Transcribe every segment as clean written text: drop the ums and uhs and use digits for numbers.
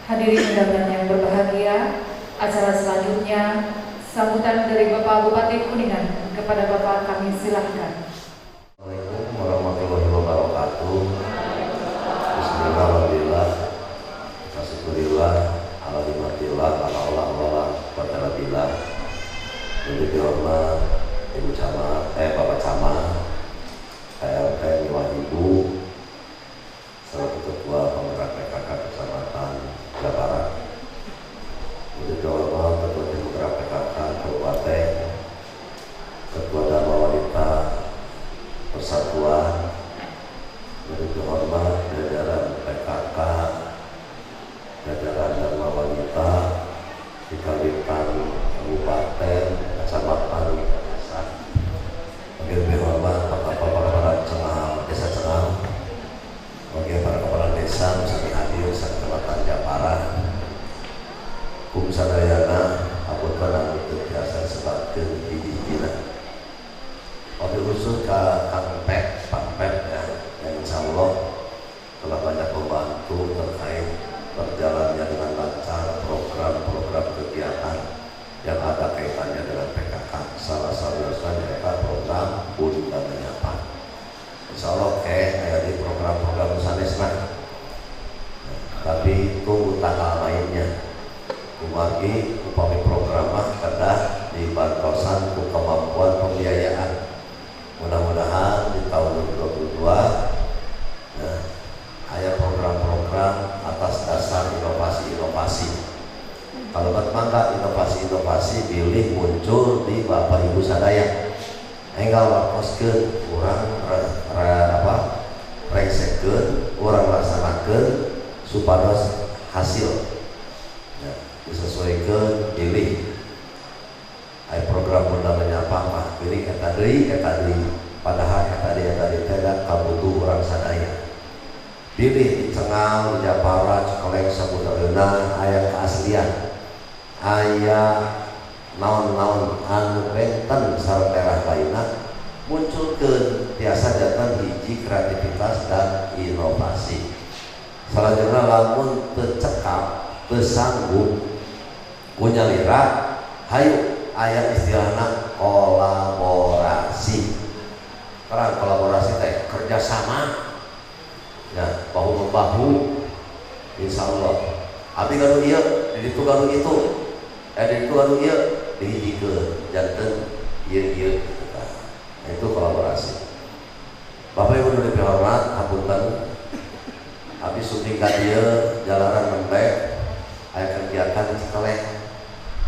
Hadirin undangan yang berbahagia, acara selanjutnya sambutan dari Bapak Bupati Kuningan kepada Bapak, kami silahkan. Assalamualaikum warahmatullahi wabarakatuh. Bismillahirrahmanirrahim. Alhamdulillah, alhamdulillah, Allah Alhamdulillah. Yang dihormat Ibu Camat, Bapak Camat, KLP Miwah Ibu, selaku Ketua Penggerak PKK Kecamatan Jawa Barat. Yang dihormat Ketua Penggerak PKK Kabupaten, Ketua Dharma Wanita Persatuan, yang dihormat jajaran PKK, jajaran Dharma Wanita di Kalimantan Kabupaten, Kecamatan, yang dihormat para Cengal, Desa Cengal, bagi para kepala desa Nusa hadir Kecamatan Japara, kum sadayana apunten anu teu biasa sebabkeun hiji-hijina. Wabil khusus ke Kang Pep, Pak Pep ya, yang insya Allah telah banyak membantu terkait berjalannya dengan lancar program-program kegiatan yang ada kaitannya dengan PKK. Salah satunya adalah program Bun dan Menyapa. Insya Allah kayak di program-program sanesna. Tapi tunggu tanggal mainnya. Kumagi upami program kedah di bantosan ku kemampuan pembiayaan. Mudah-mudahan di tahun 2022 ada program-program atas dasar inovasi-inovasi. Kalau mangga inovasi-inovasi pilih muncul di Bapak Ibu sadaya. Enggal wakoskeun urang rengsekeun, urang laksanakeun supados hasil disesuaikan pilih. Ai program Bunda Menyapa mah pilih eta deui padahal eta deui teh kabutuh urang sadaya. Pilih di Cengal, di Japara, Cikoleng, sabudareuna aya keaslian. Aya naon-naon anu benten sareng lainna munculkeun tiasa datang hiji kreativitas dan inovasi. Selanjutnya lamun teu cekap, teu sanggup kunyalira, hayu aya istilahna kolaborasi. Peran kolaborasi teh kerjasama ya, bahu membahu. Insya Allah abdi gaduh ieu, di ditu gaduh itu, di ditu gaduh ieu, dihijikeun janten ieu. Nah, itu kolaborasi. Bapak Ibu nu dihormat, hapunten abdi syuting ka dieu jalanan nembe aya kegiatan di Cikoleng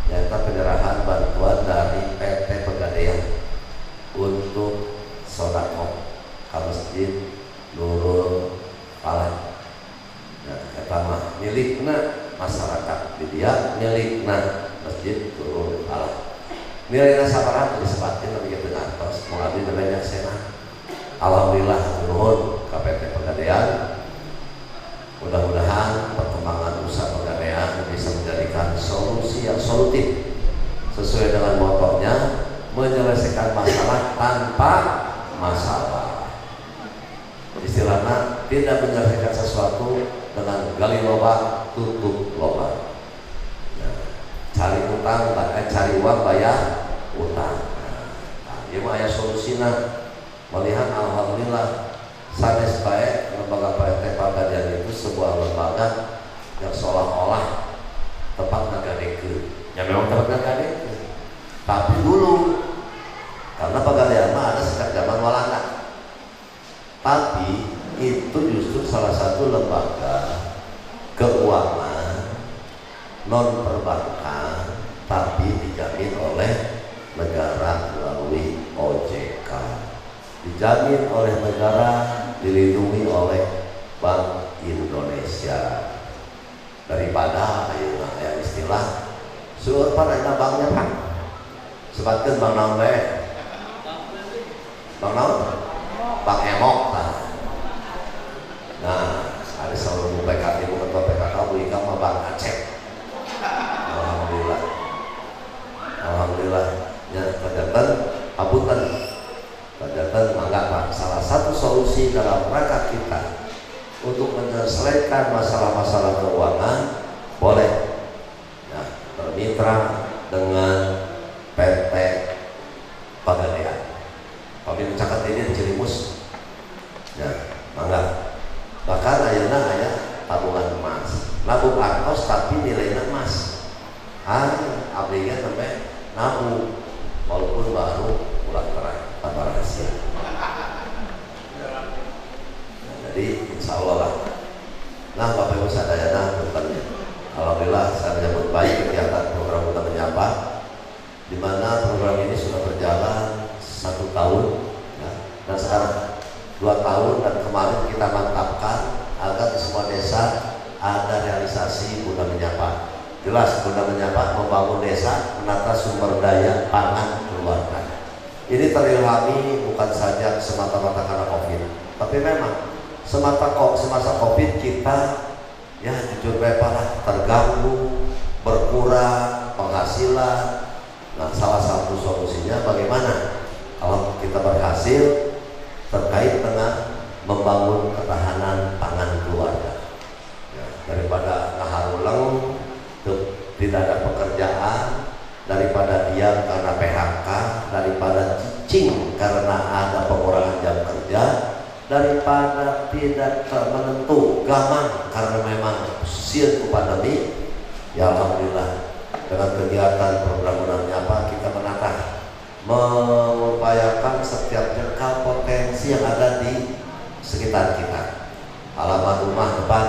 nyata penyerahan bantuan dari PT Pegadaian untuk sodako ke Masjid Nurul Falah. Nah, eta mah milikna masyarakat di dia, milikna Masjid Nurul Falah. Milikna sabaraha disebutkeun tapi kitu ngantos moal abdi namanya senah. Alhamdulillah nuhun ka PT Pegadaian. Mudah-mudahan perkembangan usaha Pegadaian bisa menjadikan solusi yang solutif sesuai dengan motonya, menyelesaikan masalah tanpa masalah. Istilahnya tidak menyelesaikan sesuatu dengan gali loba tutup loba. Cari utang, cari uang bayar utang. Ini mah aya solusina. Melihat alhamdulillah sanes bae lembaga PT Pegadaian itu sebuah lembaga yang seolah-olah tempat ngagadekeun. Ya memang tempat ngagadekeun. Tapi dulu karena Pegadaian mah ada sejak zaman Walanda. Tapi itu justru salah satu lembaga keuangan non perbankan tapi dijamin oleh negara melalui OJK. Dijamin oleh negara, dilindungi oleh Bank Indonesia. Daripada ayeuna aya istilah sueur pada banknya Pak. Sebatkeun bank naon bae? Bank naon? Bank Emok. Nah, ada seluruh PKK ibu ketua PKK buika mah Bank Aceh. Alhamdulillah. Alhamdulillah. Ya, kajanten hapunten. Kajanten mangga Pak, salah satu solusi dalam rangka kita untuk menyelesaikan masalah-masalah keuangan bermitra dengan PT Pegadaian. Kami mencatat ini di Cilimus. Ya, mangga. Bahkan ayeuna aya tabungan emas. Nabung artos tapi nilainya emas. Abdinya sampai nabung walaupun baru ulang terakhir tanpa rahasia. Jadi insya Allah lah. Nah Bapak Ibu sadayana punten. Alhamdulillah saya menyambut baik kegiatan program Buta Menyapa, di mana program ini sudah berjalan 1 tahun, ya, dan sekarang 2 tahun, dan kemarin kita mantapkan agar di semua desa ada realisasi Buta Menyapa. Jelas Buta Menyapa membangun desa, menata sumber daya pangan keluarga. Ini terilhami bukan saja semata-mata karena COVID, tapi memang semasa COVID kita ya jujur parah terganggu, berkurang penghasilan. Nah salah satu solusinya bagaimana kalau kita berhasil terkait dengan membangun ketahanan pangan keluarga, ya, daripada ngaharuleng tidak ada pekerjaan, daripada diam karena PHK, daripada cicing karena ada pengurangan jam kerja, daripada tidak menentu gamang karena memang sieun ku pandemi. Ya alhamdulillah dengan kegiatan program Buta Menyapa kita menata, mengupayakan setiap jengkal potensi yang ada di sekitar kita, halaman rumah, depan,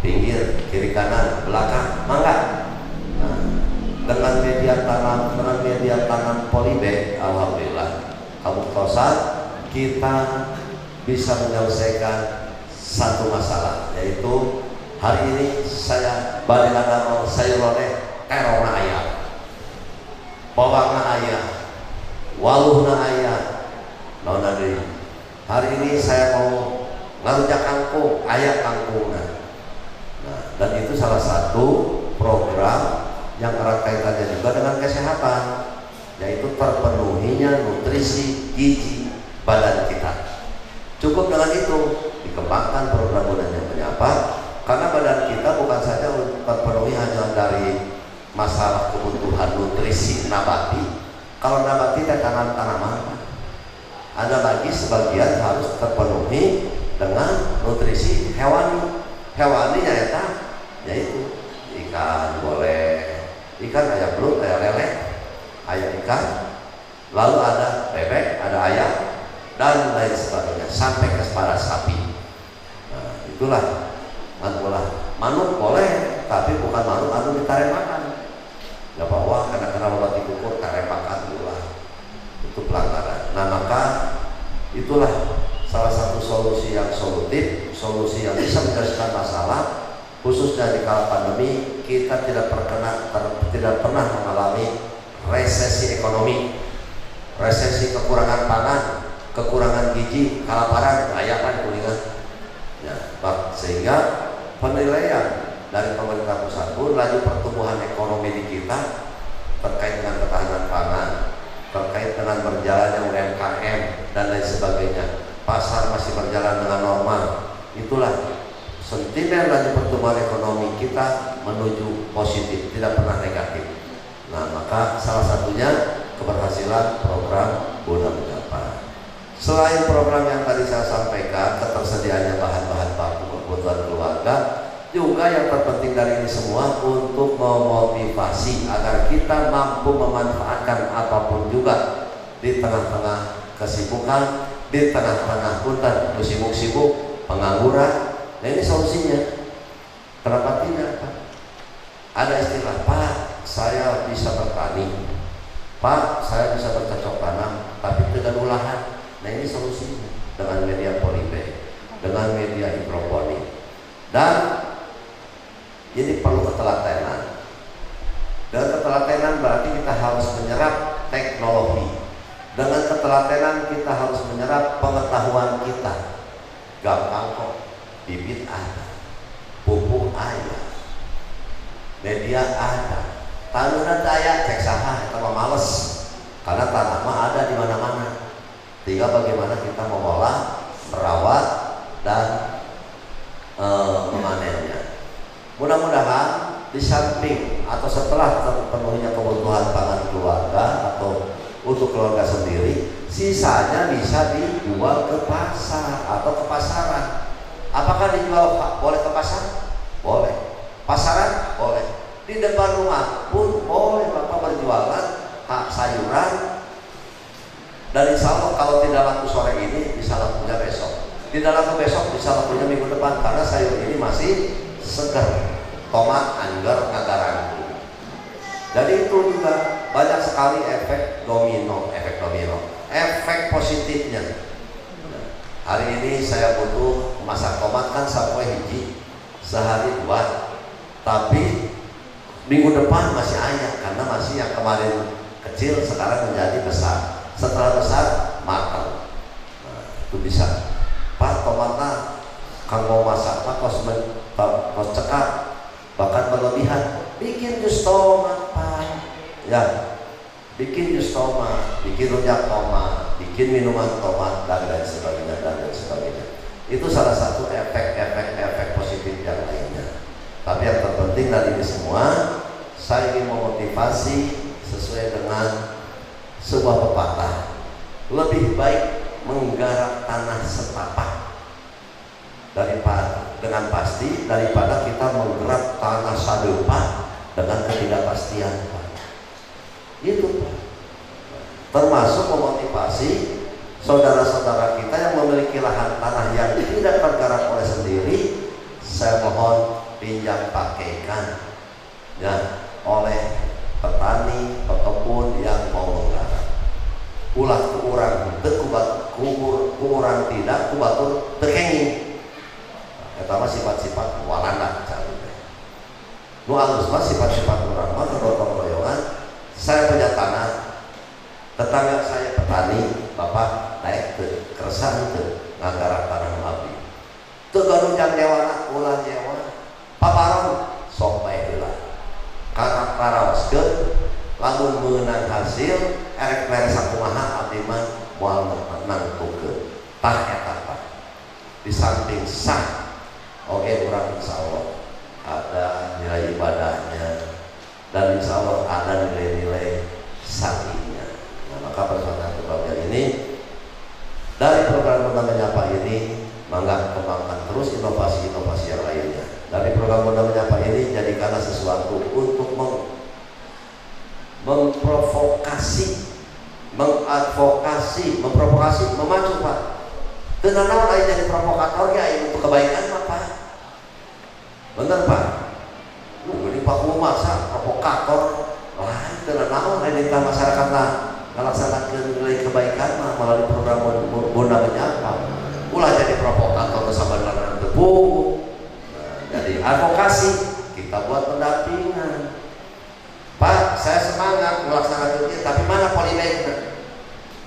pinggir, kiri kanan, belakang, mangga. Nah, dengan media tanam polybag, alhamdulillah Kabupaten kita bisa menyelesaikan satu masalah, yaitu hari ini saya balikan sayurone terona ayam, bawangna ayam, waluhna ayam, nona deui. Hari ini saya mau ngarujak kangkung, ayam kangkungna. Nah, dan itu salah satu program yang erat kaitannya juga dengan kesehatan, yaitu terpenuhinya nutrisi gizi badan kita. Cukup dengan itu dikembangkan program Buta Menyapa, karena badan kita bukan saja terpenuhi hanya dari masalah kebutuhan nutrisi nabati. Kalau nabati tanaman, ada lagi sebagian harus terpenuhi dengan nutrisi hewani. Hewani yaitu ikan boleh, ikan ayam belut, ayam lele, ayam ikan, lalu ada bebek, ada ayam, dan lain sebagainya sampai kepada sapi. Nah, itulah manuk boleh, tapi bukan manuk anu ditarik makan. Ya bahwa karena obat dikukur tarik makan itu pelanggaran. Nah maka itulah salah satu solusi yang solutif, solusi yang bisa menyelesaikan masalah, khususnya di kala pandemi. Kita tidak pernah mengalami resesi ekonomi, resesi kekurangan pangan, kekurangan gizi, kelaparan, layakan kuningan. Ya, sehingga penilaian dari pemerintah pusat pun laju pertumbuhan ekonomi di kita terkait dengan ketahanan pangan, terkait dengan berjalannya UMKM dan lain sebagainya, pasar masih berjalan dengan normal. Itulah sentimen laju pertumbuhan ekonomi kita menuju positif, tidak pernah negatif. Nah maka salah satunya keberhasilan program Buta Menyapa. Selain program yang tadi saya sampaikan, ketersediaannya bahan-bahan baku kebutuhan keluarga, juga yang terpenting dari ini semua untuk memotivasi agar kita mampu memanfaatkan apapun juga di tengah-tengah kesibukan, di tengah-tengah hutan sibuk-sibuk, pengangguran. Nah ini solusinya. Kenapa tidak, Pak? Ada istilah, Pak, saya bisa bertani, Pak, saya bisa bercocok tanam, tapi tidak lahan. Nah ini solusinya dengan media polybag, dengan media hidroponik, dan ini perlu ketelatenan. Dan ketelatenan berarti kita harus menyerap teknologi. Dengan ketelatenan kita harus menyerap pengetahuan kita. Gampang kok, bibit ada, pupuk ada, media ada, tanah daya cek saha, kita males karena tanaman ada di mana-mana. Tinggal bagaimana kita mengolah, merawat, dan memanennya. Mudah-mudahan di samping atau setelah terpenuhinya kebutuhan pangan keluarga atau untuk keluarga sendiri, sisanya bisa dijual ke pasar atau ke pasaran. Apakah dijual boleh ke pasar? Boleh. Pasaran? Boleh. Di depan rumah pun boleh Bapak berjualan sayuran. Dan insya Allah kalau tidak laku sore ini bisa lakunya besok. Tidak laku besok bisa lakunya minggu depan karena sayur ini masih segar. Tomat, anggur, agaran. Jadi itu juga banyak sekali efek domino, efek positifnya. Hari ini saya butuh masak tomat kan sampai hiji sehari 2, tapi minggu depan masih ayam karena masih yang kemarin kecil sekarang menjadi besar. Setelah besar matang. Nah, itu bisa. Pak tomatnya kanggo masak kos cekak bahkan berlebihan. Bikin jus tomat Pak. Ya, bikin jus tomat, bikin rujak tomat, bikin minuman tomat dan lain sebagainya dan lain sebagainya. Itu salah satu efek positif yang lainnya. Tapi yang terpenting dari ini semua, saya ingin memotivasi sesuai dengan sebuah pepatah, lebih baik menggarap tanah setapak dengan pasti daripada kita menggarap tanah sadepa dengan ketidakpastian. Itu termasuk memotivasi saudara-saudara kita yang memiliki lahan tanah yang tidak tergarap oleh sendiri. Saya mohon pinjam pakaikan ya oleh petani, pekebun yang mau menggarap. Ulah ku urang teu ku urang tidak ku batur teu kenging. Eta mah sifat-sifat walanda cari. Nu alus mah sifat-sifat urang mah gotong-royongan. Saya punya tanah, tetangga saya petani, Bapak naik teu keresan teu nganggarap tanah abdi. Teu gaduh jang nyewana, ulah nyewa. Paparon sok bae heula. Karena paraoskeun lamun meunang hasil erek mere sakumaha abdi mah moal nangtukeun. Tah eta Pak. Di samping sah oke urang insyaallah ada nilai ibadahnya dan insyaallah ada nilai-nilai syar'inya. Nah, maka persoalan kebahagiaan ini dari program Bunda Menyapa ini mangga kembangkan terus inovasi-inovasi yang lainnya. Dari program Bunda Menyapa ini jadikanlah sesuatu untuk memprovokasi, memacu Pak. Tenang lain jadi provokator ya untuk kebaikan Pak. Bener Pak. Ini Pak masa provokator lain tenang lain di masyarakat melaksanakan nilai kebaikan melalui program Bunda Menyapa. Ulah jadi provokator kesabaran tebu. Jadi advokasi kita buat pendampingan. Pak, saya semangat melaksanakan ini, tapi mana Polybag?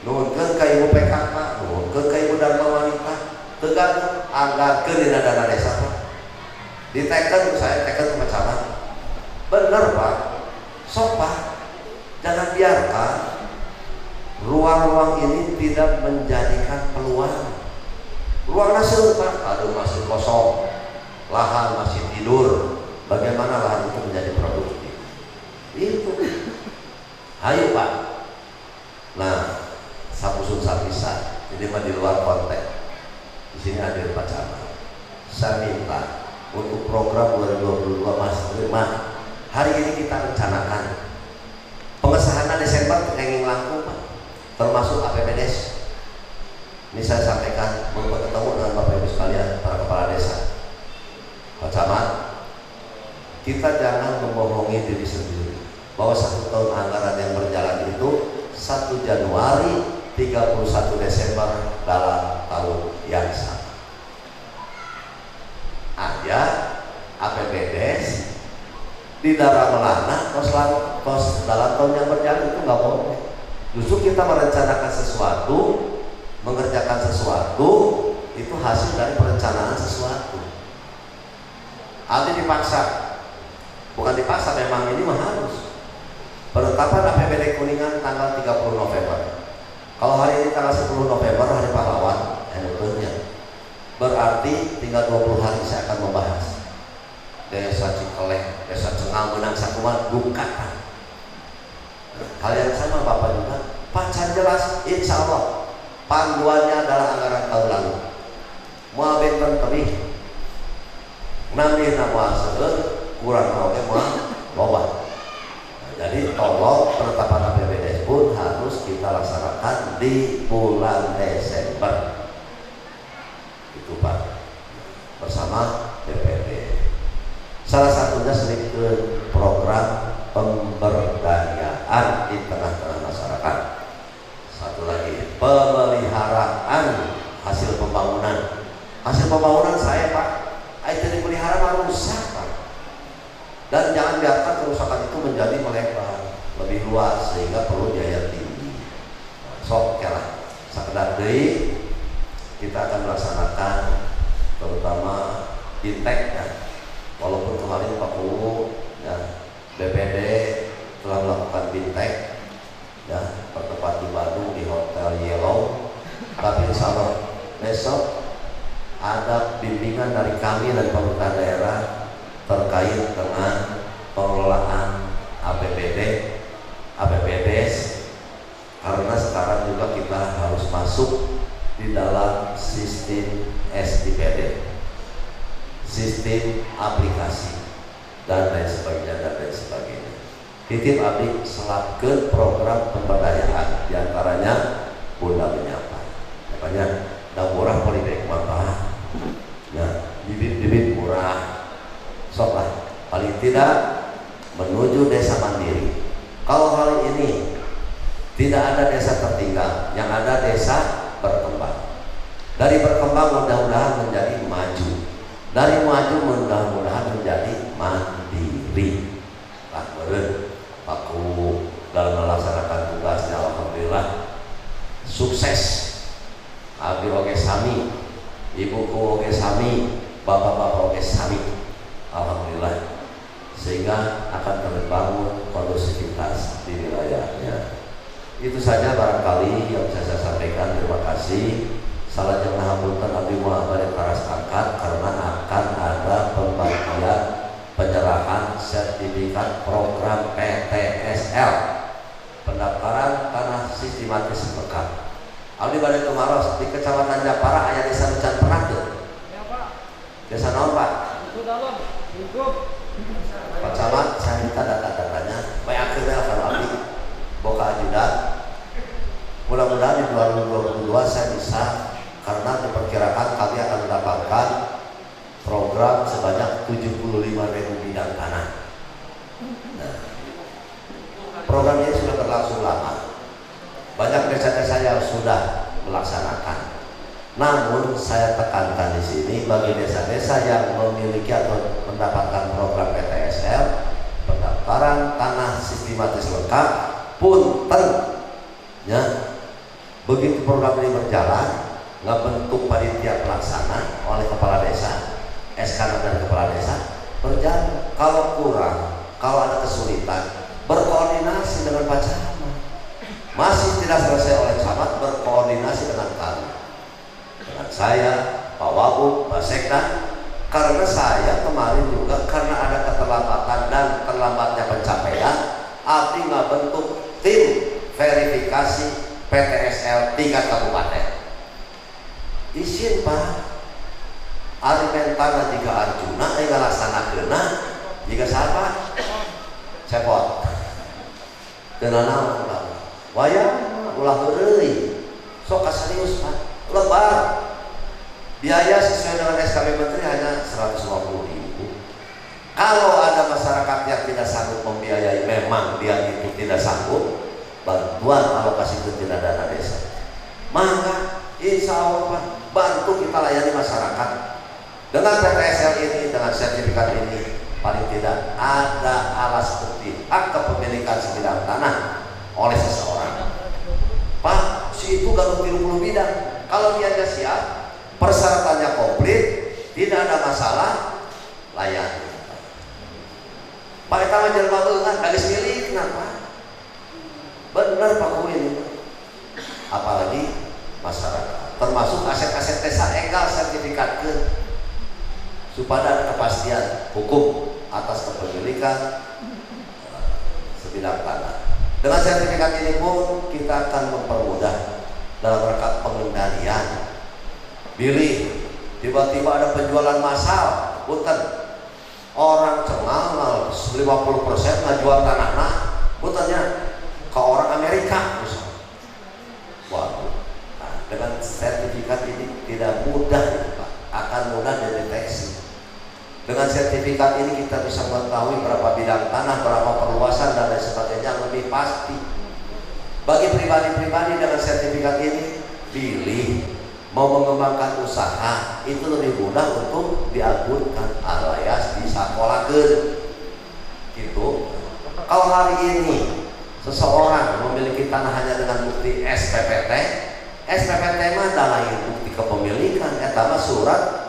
Nuhunkeun ka ibu PKK, nuhunkeun ka ibu Dharma Wanita, tegak anggarkeun dina dana desa Pak. Diteken saya teken ke camat. Bener Pak, sok Pak, jangan biarkan ruang-ruang ini tidak menjadikan peluang. Ruang hasil Pak, aduh masih kosong, lahan masih tidur. Bagaimana lahan itu menjadi produktif? Itu ayo Pak. Nah sapusun sapisa jadi mah di luar konteks. Di sini hadir Pak Camat. Saya minta untuk program 2022 Mas Terima hari ini kita rencanakan pengesahan Desember kenging langkung Pak, termasuk APBDes. Ini saya sampaikan mau ketemu dengan Bapak Ibu sekalian para kepala desa. Pak Camat, kita jangan membohongi diri sendiri bahwa 1 tahun anggaran yang berjalan itu 1 Januari 31 Desember dalam tahun yang sama. Ada APBDes di daerah melana kos dalam tahun yang berjalan itu nggak boleh. Justru kita merencanakan sesuatu, mengerjakan sesuatu itu hasil dari perencanaan sesuatu. Ada dipaksa, bukan dipaksa, memang ini mah harus. Penetapan APBD Kuningan tanggal 30 November. Kalau hari ini tanggal 10 November hari pahlawan, berarti tinggal 20 hari saya akan membahas. desa Cikelek, desa Cengal menang sakuan duka. Hal yang sama Bapak juga, pacar jelas, insya Allah panduannya adalah anggaran tahun lalu. Mau benten tebih, nanti nama seueur kurang oke mau loba. Jadi tolong penetapan APBD pun harus kita laksanakan di bulan Desember. Itu Pak, bersama DPD. Salah satunya sedikit program pemberdayaan di tengah-tengah masyarakat. Satu lagi, pemeliharaan hasil pembangunan. Hasil pembangunan saya Pak, itu dipelihara malah rusak Pak. Dan jangan biarkan kerusakan itu menjadi melebar lebih luas sehingga perlu biaya tinggi. Sok lah, sekedar deui kita akan melaksanakan terutama intek ya. Walaupun kemarin Pak Kuwu ya, BPD telah melakukan bintek ya, bertempat di Bandung di Hotel Yellow, tapi insya Allah besok ada bimbingan dari kami dan pemerintah daerah terkait dengan pengelolaan APBDes, karena sekarang juga kita harus masuk di dalam sistem SIPD, sistem aplikasi dan lain sebagainya. Titip abdi selaku program pemberdayaan diantaranya Bunda Menyapa, apanya dapurah polybag maka ya, bibit-bibit murah sok lah, paling tidak menuju desa mandiri. Kalau hal ini tidak ada desa tertinggal, yang ada desa berkembang. Dari berkembang mudah-mudahan menjadi maju, dari maju mudah-mudahan menjadi mandiri. Pak Meren, Pak Kuwu dalam melaksanakan tugasnya alhamdulillah sukses. Abi oge sami, ibuku oge sami, bapak-bapak oge sami, alhamdulillah, sehingga akan terbangun kondusivitas di wilayahnya. Itu saja barangkali yang bisa saya sampaikan. Terima kasih. Salah jangan hapunten abdi moal bade paras angkat karena akan ada pembagian penyerahan sertifikat program PTSL, pendaftaran tanah sistematis lengkap. Abdi bade Tumaros di Kecamatan Japara aya desa Recan Pernah tuh. Ya Pak. Desa naon Pak? Itu dalam. Cukup. Pak Camat, saya minta data-datanya. Baik akhirnya kalau abdi boga ajudan. Mudah-mudahan di 2022 saya bisa, karena diperkirakan kami akan mendapatkan program sebanyak 75.000 bidang tanah. Nah, program ini sudah berlangsung lama. Banyak desa-desa yang sudah melaksanakan. Namun saya tekankan di sini bagi desa-desa yang memiliki atau mendapatkan program PTSL, pendaftaran tanah sistematis lengkap, punten ya, begitu program ini berjalan, nggak bentuk panitia pelaksana oleh kepala desa, SK dari kepala desa berjalan. Kalau kurang, kalau ada kesulitan, berkoordinasi dengan Pak Camat. Masih tidak selesai oleh camat, berkoordinasi dengan kami, dengan saya, Pak Wagub, Pak Sekda. Karena saya kemarin juga karena ada keterlambatan dan terlambatnya pencapaian, abdi nggak bentuk tim verifikasi PTSL tingkat kabupaten. Izin Pak, Ari Mentana jika Arjuna ega laksanakeuna jika siapa cepot kenana wayang ulah heureuy sok serius Pak, lebar biaya sesuai dengan SKP Menteri hanya 150.000. Kalau ada masyarakat yang tidak sanggup membiayai, memang dia itu tidak sanggup, bantuan alokasi itu tidak dana desa, maka insya Allah Pak, bantu kita layani masyarakat dengan PTSL ini, dengan sertifikat ini. Paling tidak ada alas bukti hak kepemilikan sebidang tanah oleh seseorang. Pak, si itu gak 30 bidang. Kalau dia siap, persyaratannya komplit, tidak ada masalah, layani. Pak eta mah jelema beungan geus milik kenapa? Bener Pak Kuwu ini. Apalagi masyarakat, termasuk aset-aset desa egal sertifikat ke. supaya ada kepastian hukum atas kepemilikan sebidang tanah. Dengan sertifikat ini pun kita akan mempermudah dalam rangka pengendalian. Pilih tiba-tiba ada penjualan massal, punten orang cengal 50% ngajual tanahnya, puntennya ke orang Amerika misalnya. Waduh, nah, dengan sertifikat ini tidak mudah, Pak, akan mudah dideteksi. Dengan sertifikat ini kita bisa mengetahui berapa bidang tanah, berapa perluasan dan lain sebagainya lebih pasti. Bagi pribadi-pribadi dengan sertifikat ini, pilih mau mengembangkan usaha itu lebih mudah untuk diagunkan alias disakolahkeun gitu. Kalau hari ini seseorang memiliki tanah hanya dengan bukti SPPT mah adalah bukti kepemilikan, eta mah surat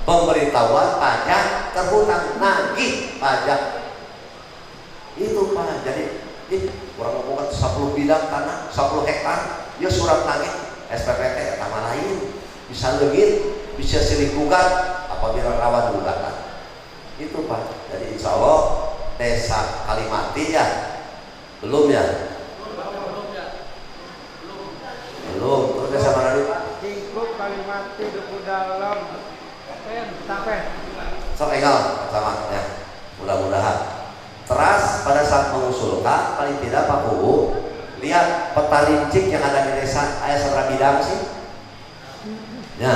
pemberitahuan pajak terhutang, nagih pajak itu, Pak. Jadi orang ngomongkan 10 bidang tanah 10 hektar ya surat nagih SPPT sama lain bisa legit, bisa silih gugat apabila rawan gugatan itu, Pak. Jadi insya Allah desa Kalimati ya belum ya belum. Terus desa mana dulu? Cingkup, Kalimati, Duku Dalam, sampai sok enggak sama ya, mudah-mudahan. Teras pada saat mengusulkan paling tidak Pak Bu lihat peta rincik yang ada di desa ayah seberapa bidang sih ya,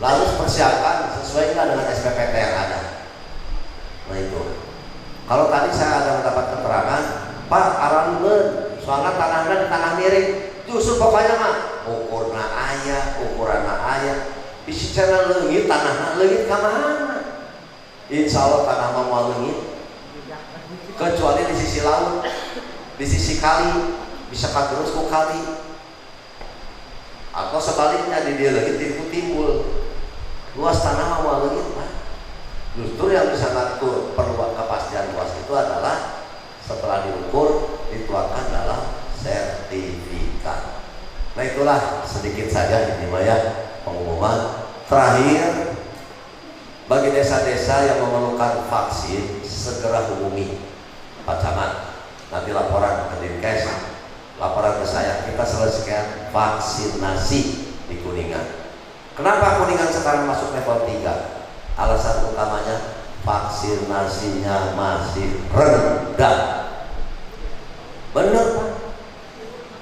lalu persiapkan sesuai dengan SPPT yang ada. Nah itu kalau tadi saya ada mendapat keterangan Pak aralumeun soalnya tanahnya di tanah miring, justru pokoknya mah ukurna ayah ukuranna ayah bisa cara leungit tanahnya leungit ke mana. Insya Allah tanah mah mau leungit kecuali di sisi laut, di sisi kali bisa terus ke kali, atau sebaliknya di dia lagi timbul luas tanah awal lagi, Pak. Justru yang bisa ngatur perlu kepastian luas itu adalah setelah diukur dituangkan dalam sertifikat. Nah itulah sedikit saja ini ya pengumuman terakhir. Bagi desa-desa yang memerlukan vaksin segera hubungi Pak Camat, nanti laporan ke Dinkes, laporan ke saya, kita selesaikan vaksinasi di Kuningan. Kenapa Kuningan sekarang masuk level 3? Alasan utamanya vaksinasinya masih rendah. Bener Pak,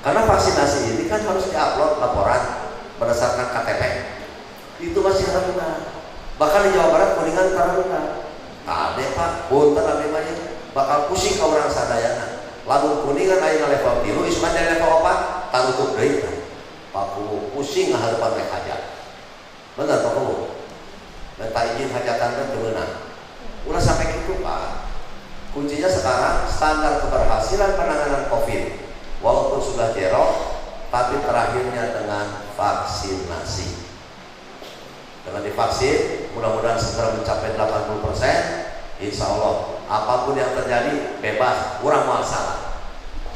karena vaksinasi ini kan harus diupload laporan berdasarkan KTP, itu masih rendah. Bahkan di Jawa Barat Kuningan terendah. Kade Pak, punten abdi mah bakal pusing ke orang sadayana. Lamun Kuningan aya level 3, isukan dari level 4, tarutup deui. Pak Kubu pusing ngahareupan rek hajat. Bener Pak Kubu? Minta izin hajatan teh teu meunang. Ulah sampai kitu Pak. Kuncinya sekarang standar keberhasilan penanganan Covid. Walaupun sudah zero, tapi terakhirnya dengan vaksinasi. Dengan divaksin, mudah-mudahan segera mencapai 80%. Insya Allah, apapun yang terjadi bebas, kurang masalah.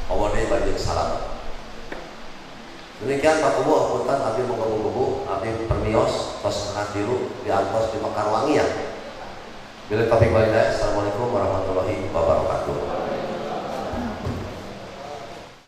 Awalnya bagi salam. Demikian Pak Kubu, apunten, abdi menggebu-gebu, abdi permios, tos setengah biru, diantos di Mekarwangi ya. Bila topik walidaya, assalamualaikum warahmatullahi wabarakatuh.